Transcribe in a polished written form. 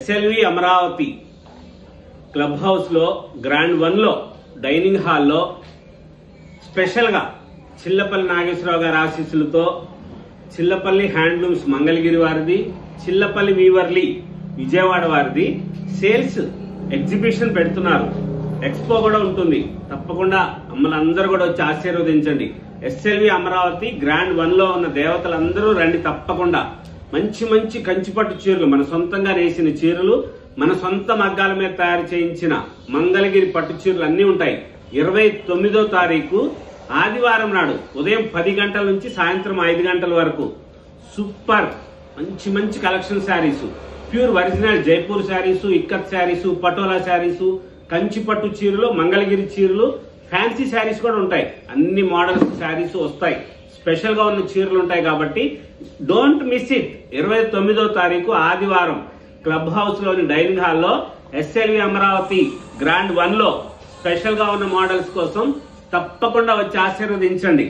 SLV Amaravati club house లో grand 1 లో dining హాల్లో స్పెషల్ గా చిల్లపల్లి నాగేశ్వరరావు గారి ఆశీస్సులతో చిల్లపల్లి హ్యాండ్లూమ్స్ మంగళగిరి వారిది, చిల్లపల్లి వీవర్లీ విజయవాడ వారిది సేల్స్ ఎగ్జిబిషన్ పెడుతున్నారు. ఎక్స్పో కూడా ఉంటుంది. తప్పకుండా అమ్మలందరూ కూడా వచ్చి ఆశీర్వదించండి. ఎస్ఎల్వి అమరావతి గ్రాండ్ 1 లో ఉన్న దేవతలందరూ రండి. తప్పకుండా మంచి మంచి కంచిపట్టు చీరలు, మన సొంతంగా నేసిన చీరలు, మన సొంత మగ్గాల మీద తయారు చేయించిన మంగళగిరి పట్టు చీరలు అన్ని ఉంటాయి. 29వ తారీఖు ఆదివారం నాడు ఉదయం 10 గంటల నుంచి సాయంత్రం 5 గంటల వరకు సూపర్ మంచి మంచి collection saris, pure original Jaipur saris, ikkat saris, patola saris, కంచిపట్టు చీరలు, మంగళగిరి చీరలు, ఫ్యాన్సీ శారీస్ కూడా ఉంటాయి. అన్ని మోడల్స్ శారీస్ వస్తాయి. స్పెషల్ గా ఉన్న చీరలు ఉంటాయి. కాబట్టి డోంట్ మిస్ ఇట్. 29వ తారీఖు ఆదివారం క్లబ్ హౌస్ లోని డైనింగ్ హాల్లో ఎస్ఎల్వి అమరావతి గ్రాండ్ 1 లో స్పెషల్ గా ఉన్న మోడల్స్ కోసం తప్పకుండా వచ్చి ఆశీర్వదించండి.